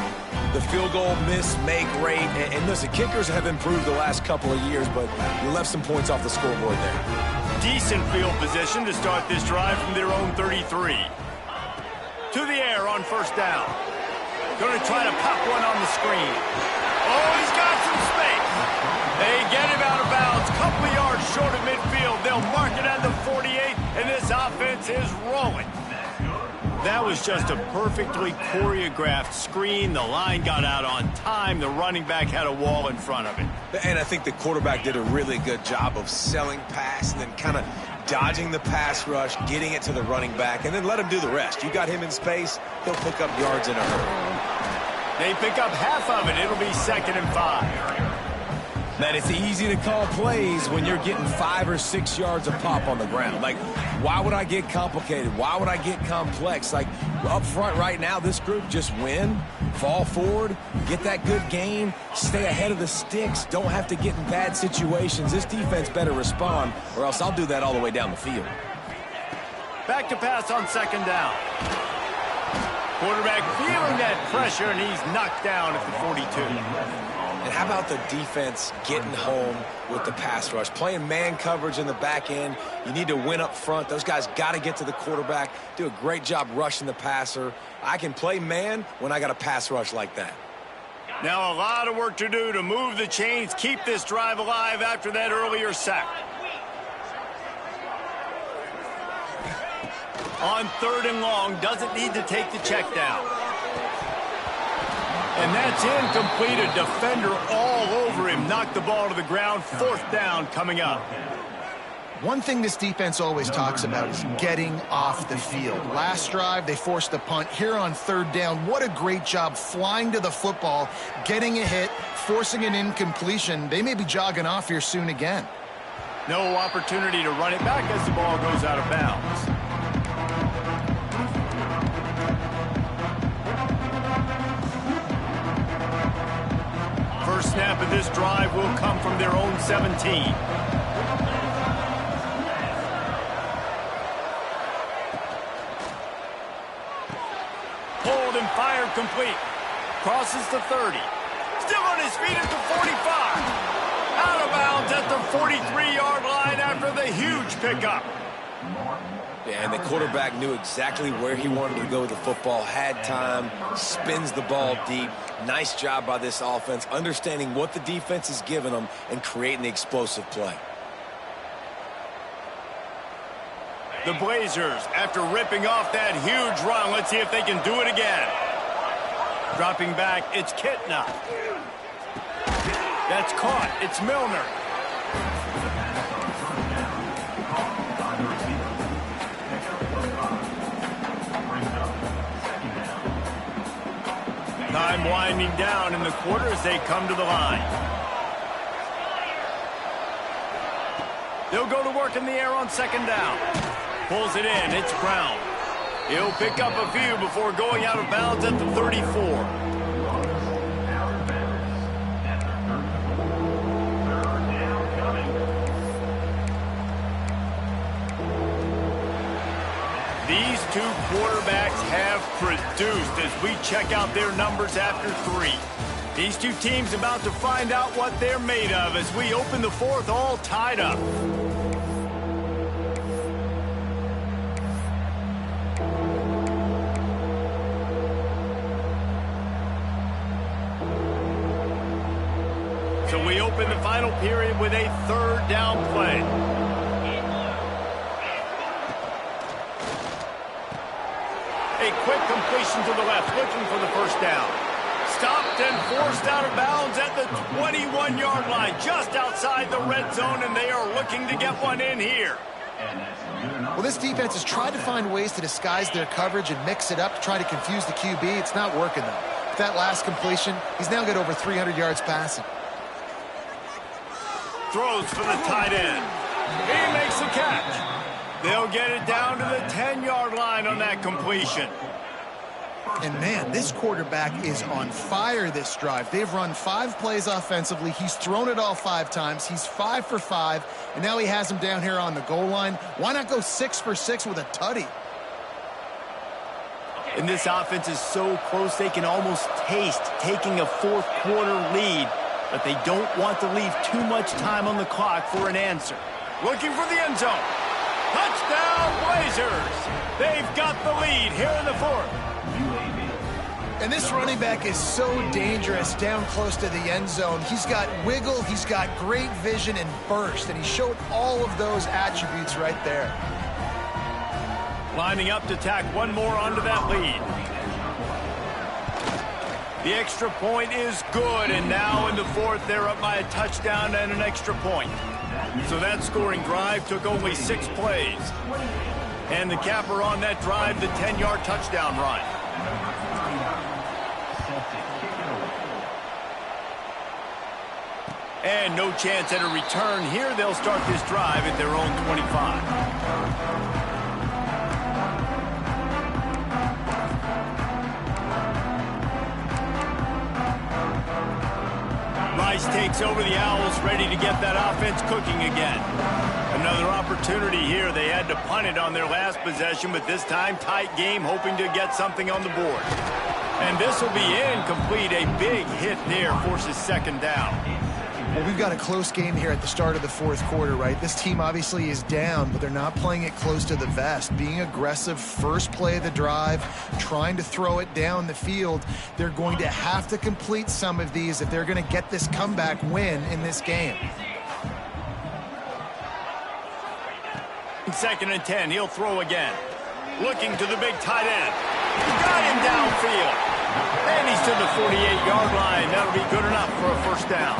the field goal miss, make rate. And listen, kickers have improved the last couple of years, but you left some points off the scoreboard there. Decent field position to start this drive from their own 33. To the air on 1st down. Going to try to pop one on the screen. Oh, he's got some space. They get him out of bounds. Couple of yards short of midfield. They'll mark it at the 48, and this offense is rolling. That was just a perfectly choreographed screen. The line got out on time. The running back had a wall in front of it. And I think the quarterback did a really good job of selling pass and then kind of dodging the pass rush, getting it to the running back, and then let him do the rest. You got him in space, he'll pick up yards in a hurry. They pick up half of it. It'll be 2nd and 5. Man, it's easy to call plays when you're getting 5 or 6 yards a pop on the ground. Like, why would I get complicated? Why would I get complex? Like, up front right now, this group just win, fall forward, get that good gain, stay ahead of the sticks, don't have to get in bad situations. This defense better respond, or else I'll do that all the way down the field. Back to pass on 2nd down. Quarterback feeling that pressure, and he's knocked down at the 42. And how about the defense getting home with the pass rush? Playing man coverage in the back end. You need to win up front. Those guys got to get to the quarterback, do a great job rushing the passer. I can play man when I got a pass rush like that. Now a lot of work to do to move the chains, keep this drive alive after that earlier sack. On 3rd and long, doesn't need to take the check down. And that's incomplete. A defender all over him. Knocked the ball to the ground. 4th down coming up. One thing this defense always talks about is getting off the field. Last drive, they forced the punt. Here on 3rd down, what a great job flying to the football, getting a hit, forcing an incompletion. They may be jogging off here soon again. No opportunity to run it back as the ball goes out of bounds. First snap of this drive will come from their own 17. Hold and fire complete. Crosses the 30. Still on his feet at the 45. Out of bounds at the 43-yard line after the huge pickup. Yeah, and the quarterback knew exactly where he wanted to go with the football, had time, spins the ball deep. Nice job by this offense, understanding what the defense is giving them and creating the explosive play. The Blazers, after ripping off that huge run, let's see if they can do it again. Dropping back, it's Kitna. That's caught. It's Milner. Time winding down in the quarter as they come to the line. They'll go to work in the air on 2nd down. Pulls it in. It's Brown. He'll pick up a few before going out of bounds at the 34. These two quarterbacks have produced as we check out their numbers after 3. These two teams about to find out what they're made of as we open the 4th all tied up. So we open the final period with a third down play. A quick completion to the left, looking for the first down. Stopped and forced out of bounds at the 21-yard line, just outside the red zone, and they are looking to get one in here. Well, this defense has tried to find ways to disguise their coverage and mix it up to try to confuse the QB. It's not working, though. With that last completion, he's now got over 300 yards passing. Throws for the tight end. He makes the catch. They'll get it down to the 10-yard line on that completion. And, man, this quarterback is on fire this drive. They've run 5 plays offensively. He's thrown it all 5 times. He's 5 for 5, and now he has him down here on the goal line. Why not go 6 for 6 with a tutty? And this offense is so close they can almost taste taking a fourth-quarter lead, but they don't want to leave too much time on the clock for an answer. Looking for the end zone. Touchdown, Blazers! They've got the lead here in the fourth. And this running back is so dangerous down close to the end zone. He's got wiggle, he's got great vision and burst, and he showed all of those attributes right there. Lining up to tack one more onto that lead. The extra point is good, and now in the fourth, they're up by a touchdown and an extra point. So that scoring drive took only 6 plays. And the capper on that drive, the 10-yard touchdown run. And no chance at a return here. They'll start this drive at their own 25. Rice takes over the Owls, ready to get that offense cooking again. Another opportunity here. They had to punt it on their last possession, but this time tight game, hoping to get something on the board. And this will be incomplete. A big hit there forces second down. Well, we've got a close game here at the start of the fourth quarter, right? This team obviously is down, but they're not playing it close to the vest. Being aggressive, first play of the drive, trying to throw it down the field. They're going to have to complete some of these if they're going to get this comeback win in this game. 2nd and 10, he'll throw again. Looking to the big tight end. Got him downfield. And he's to the 48-yard line. That'll be good enough for a first down.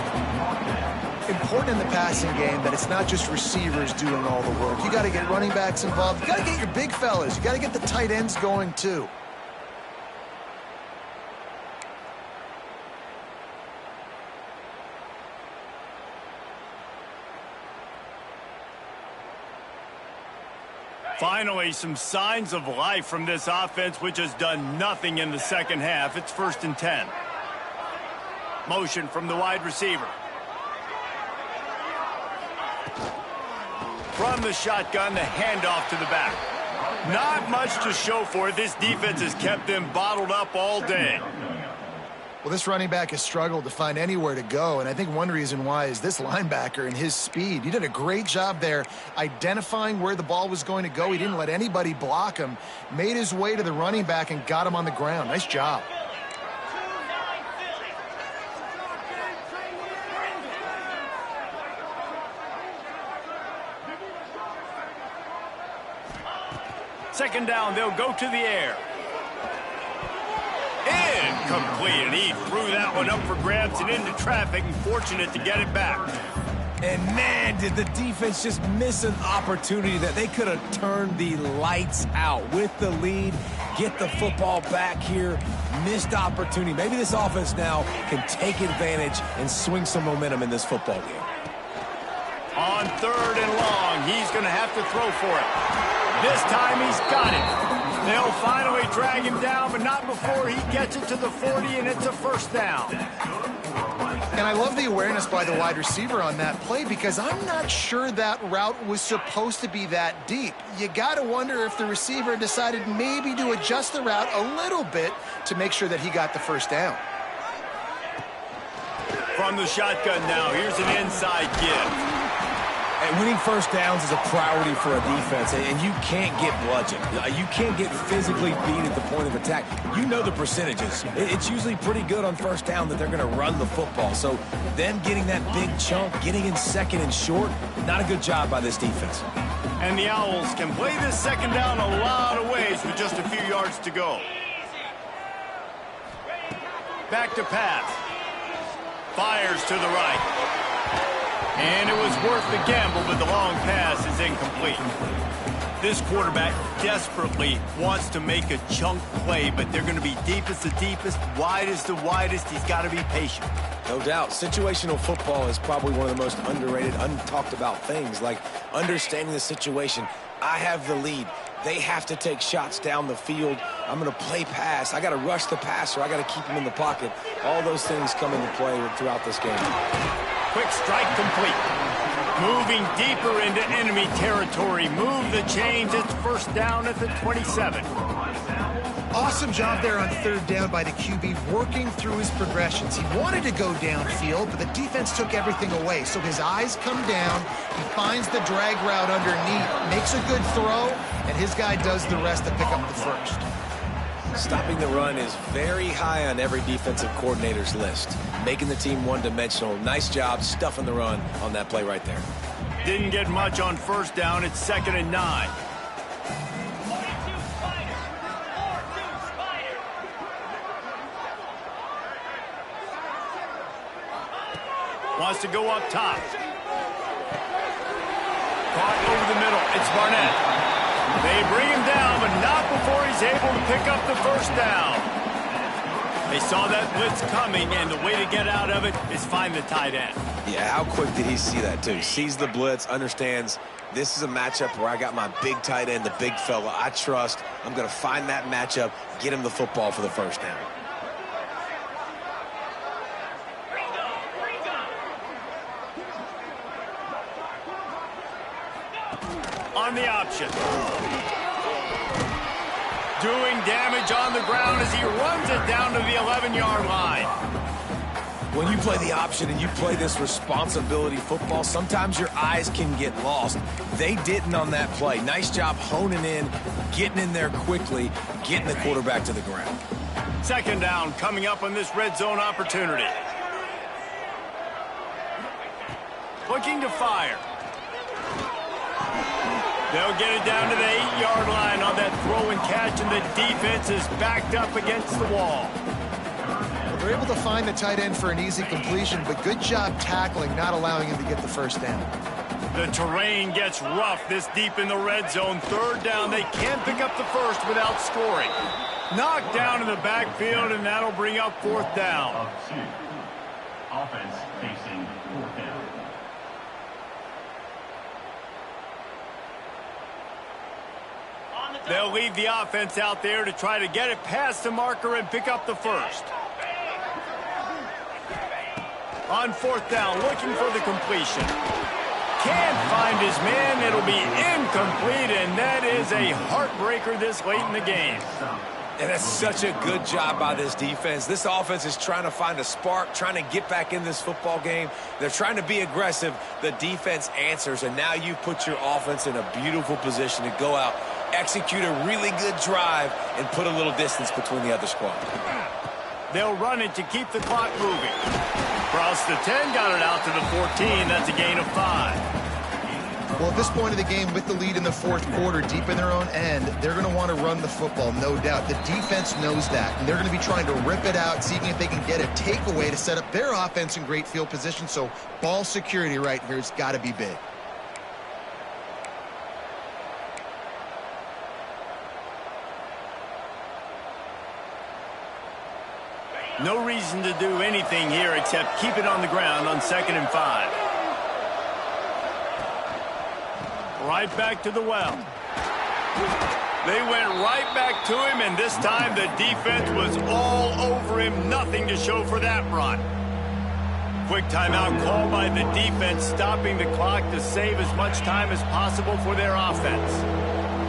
Important in the passing game that it's not just receivers doing all the work. You got to get running backs involved. You got to get your big fellas. You got to get the tight ends going too. Finally, some signs of life from this offense, which has done nothing in the second half. It's 1st and 10. Motion from the wide receiver. From the shotgun, the handoff to the back. Not much to show for it. This defense has kept them bottled up all day. Well, this running back has struggled to find anywhere to go, and I think one reason why is this linebacker and his speed. He did a great job there identifying where the ball was going to go. He didn't let anybody block him, made his way to the running back and got him on the ground. Nice job. Second down, they'll go to the air. Incomplete, and he threw that one up for grabs and into traffic, and fortunate to get it back. And, man, did the defense just miss an opportunity that they could have turned the lights out with the lead, get the football back here. Missed opportunity. Maybe this offense now can take advantage and swing some momentum in this football game. On 3rd and long, he's going to have to throw for it. This time he's got it. They'll finally drag him down, but not before he gets it to the 40, and it's a first down. And I love the awareness by the wide receiver on that play because I'm not sure that route was supposed to be that deep. You got to wonder if the receiver decided maybe to adjust the route a little bit to make sure that he got the first down. From the shotgun now, here's an inside give. And winning first downs is a priority for a defense, and you can't get bludgeoned. You can't get physically beat at the point of attack. You know the percentages. It's usually pretty good on first down that they're going to run the football. So them getting that big chunk, getting in second and short, not a good job by this defense. And the Owls can play this second down a lot of ways with just a few yards to go. Back to pass. Fires to the right. And it was worth the gamble, but the long pass is incomplete. This quarterback desperately wants to make a chunk play, but they're going to be deepest the deepest, widest the widest. He's got to be patient. No doubt. Situational football is probably one of the most underrated, untalked about things, like understanding the situation. I have the lead. They have to take shots down the field. I'm going to play pass. I got to rush the passer. I got to keep him in the pocket. All those things come into play throughout this game. Quick strike complete. Moving deeper into enemy territory. Move the chains. It's first down at the 27. Awesome job there on third down by the QB, working through his progressions. He wanted to go downfield, but the defense took everything away. So his eyes come down. He finds the drag route underneath, makes a good throw, and his guy does the rest to pick up the first. Stopping the run is very high on every defensive coordinator's list. Making the team one-dimensional. Nice job stuffing the run on that play right there. Didn't get much on first down. It's 2nd and 9. Wants to go up top. Caught over the middle. It's Barnett. They bring him down, but not before he's able to pick up the first down. They saw that blitz coming, and the way to get out of it is find the tight end. Yeah, how quick did he see that, too? Sees the blitz, understands this is a matchup where I got my big tight end, the big fella I trust. I'm going to find that matchup, get him the football for the first down. On the option. Doing damage on the ground as he runs it down to the 11-yard line. When you play the option and you play this responsibility football, sometimes your eyes can get lost. They didn't on that play. Nice job honing in, getting in there quickly, getting the quarterback to the ground. Second down coming up on this red zone opportunity. Looking to fire. They'll get it down to the 8-yard line on that throw and catch, and the defense is backed up against the wall. Well, they're able to find the tight end for an easy completion, but good job tackling, not allowing him to get the first down. The terrain gets rough this deep in the red zone. Third down, they can't pick up the first without scoring. Knocked down in the backfield, and that'll bring up fourth down. Offense facing fourth down. They'll leave the offense out there to try to get it past the marker and pick up the first. On fourth down, looking for the completion. Can't find his man. It'll be incomplete, and that is a heartbreaker this late in the game. And that's such a good job by this defense. This offense is trying to find a spark, trying to get back in this football game. They're trying to be aggressive. The defense answers, and now you put your offense in a beautiful position to go out, execute a really good drive, and put a little distance between the other squad. They'll run it to keep the clock moving. Across the 10, got it out to the 14. That's a gain of 5. Well, at this point of the game, with the lead in the fourth quarter, deep in their own end, they're going to want to run the football, no doubt. The defense knows that, and they're going to be trying to rip it out, seeing if they can get a takeaway to set up their offense in great field position. So ball security right here has got to be big. No reason to do anything here except keep it on the ground on 2nd and 5. Right back to the well. They went right back to him, and this time the defense was all over him. Nothing to show for that run. Quick timeout call by the defense, stopping the clock to save as much time as possible for their offense.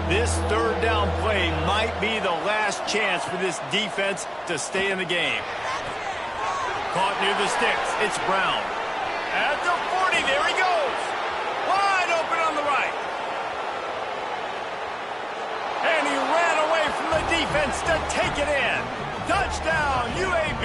This third down play might be the last chance for this defense to stay in the game. Caught near the sticks. It's Brown. At the 40, there he goes. Wide defense to take it in. Touchdown, UAB.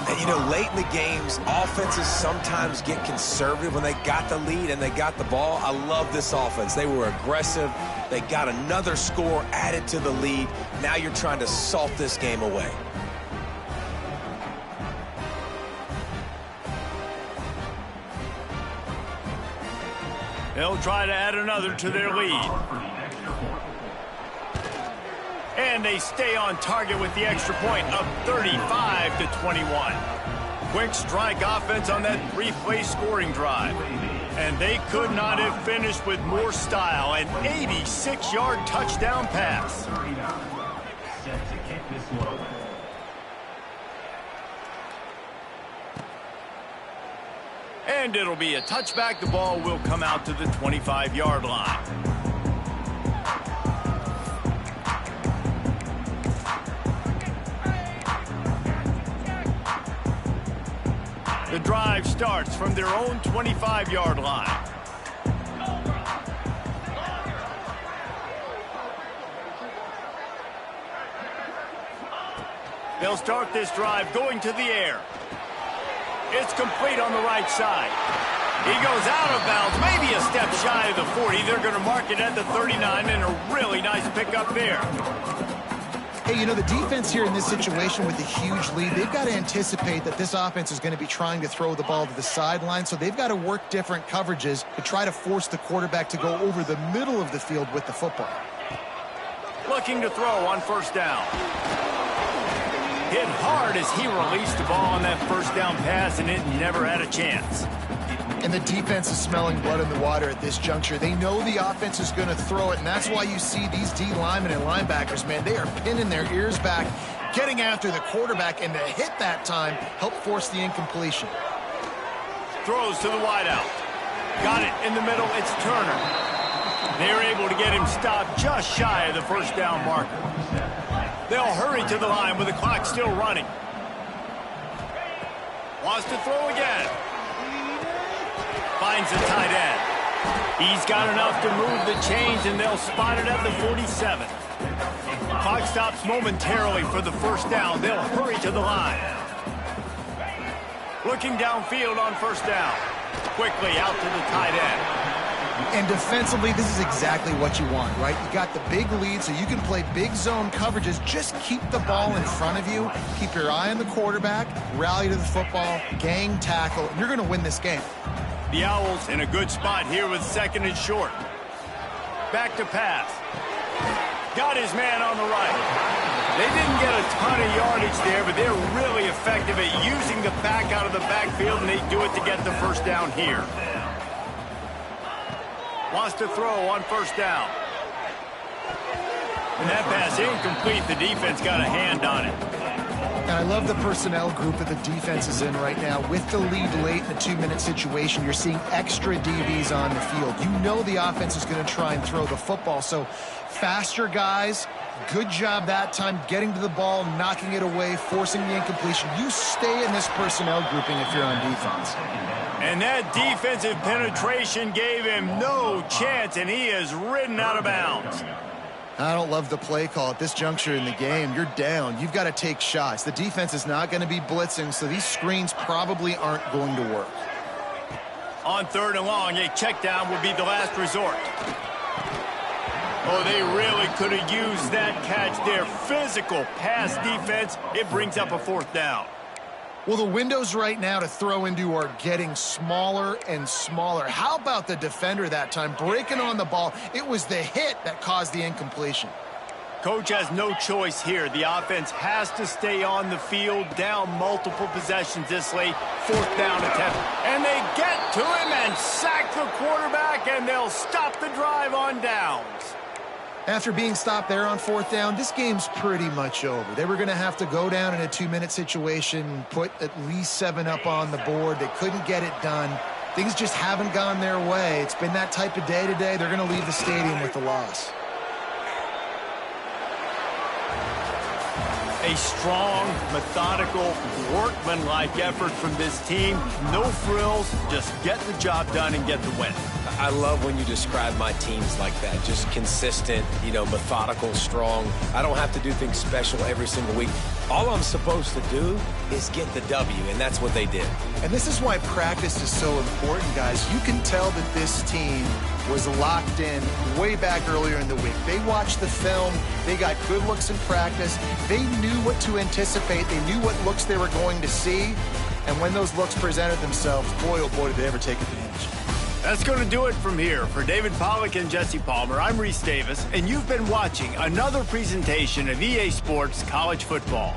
And, you know, late in the games, offenses sometimes get conservative when they got the lead and they got the ball. I love this offense. They were aggressive. They got another score added to the lead. Now you're trying to salt this game away. They'll try to add another to their lead. And they stay on target with the extra point of 35-21. Quick strike offense on that three-play scoring drive. And they could not have finished with more style. An 86-yard touchdown pass. Set to kick this one. And it'll be a touchback. The ball will come out to the 25-yard line. The drive starts from their own 25-yard line. They'll start this drive going to the air. It's complete on the right side. He goes out of bounds, maybe a step shy of the 40. They're going to mark it at the 39, and a really nice pickup there. Hey, you know, the defense here in this situation with a huge lead, they've got to anticipate that this offense is going to be trying to throw the ball to the sideline, so they've got to work different coverages to try to force the quarterback to go over the middle of the field with the football. Looking to throw on first down. Hit hard as he released the ball on that first down pass, and it never had a chance. And the defense is smelling blood in the water at this juncture. They know the offense is going to throw it, and that's why you see these D linemen and linebackers, man, they are pinning their ears back, getting after the quarterback, and to hit that time, help force the incompletion. Throws to the wideout. Got it in the middle. It's Turner. They're able to get him stopped just shy of the first down marker. They'll hurry to the line with the clock still running. Wants to throw again. Finds the tight end. He's got enough to move the chains, and they'll spot it at the 47. Clock stops momentarily for the first down. They'll hurry to the line. Looking downfield on first down. Quickly out to the tight end. And defensively, this is exactly what you want, right? You got the big lead, so you can play big zone coverages. Just keep the ball in front of you. Keep your eye on the quarterback. Rally to the football. Gang tackle. You're going to win this game. The Owls in a good spot here with second and short. Back to pass. Got his man on the right. They didn't get a ton of yardage there, but they're really effective at using the back out of the backfield, and they do it to get the first down here. Wants to throw on first down. And that pass incomplete. The defense got a hand on it. And I love the personnel group that the defense is in right now. With the lead late in the 2-minute situation, you're seeing extra DBs on the field. You know the offense is going to try and throw the football. So faster guys, good job that time getting to the ball, knocking it away, forcing the incompletion. You stay in this personnel grouping if you're on defense. And that defensive penetration gave him no chance, and he is ridden out of bounds. I don't love the play call at this juncture in the game. You're down. You've got to take shots. The defense is not going to be blitzing, so these screens probably aren't going to work. On third and long, a check down will be the last resort. Oh, they really could have used that catch there. Physical pass defense. It brings up a fourth down. Well, the windows right now to throw into are getting smaller and smaller. How about the defender that time breaking on the ball? It was the hit that caused the incompletion. Coach has no choice here. The offense has to stay on the field, down multiple possessions this late. Fourth down attempt. And they get to him and sack the quarterback, and they'll stop the drive on downs. After being stopped there on fourth down, this game's pretty much over. They were going to have to go down in a 2-minute situation, put at least 7 up on the board. They couldn't get it done. Things just haven't gone their way. It's been that type of day today. They're going to leave the stadium with the loss. A strong, methodical, workmanlike effort from this team. No frills, just get the job done and get the win. I love when you describe my teams like that. Just consistent, methodical, strong. I don't have to do things special every single week. All I'm supposed to do is get the W, and that's what they did. And this is why practice is so important, guys. You can tell that this team was locked in way back earlier in the week. They watched the film. They got good looks in practice. They knew what to anticipate. They knew what looks they were going to see. And when those looks presented themselves, boy, oh boy, did they ever take advantage. That's going to do it from here. For David Pollack and Jesse Palmer, I'm Reese Davis, and you've been watching another presentation of EA Sports College Football.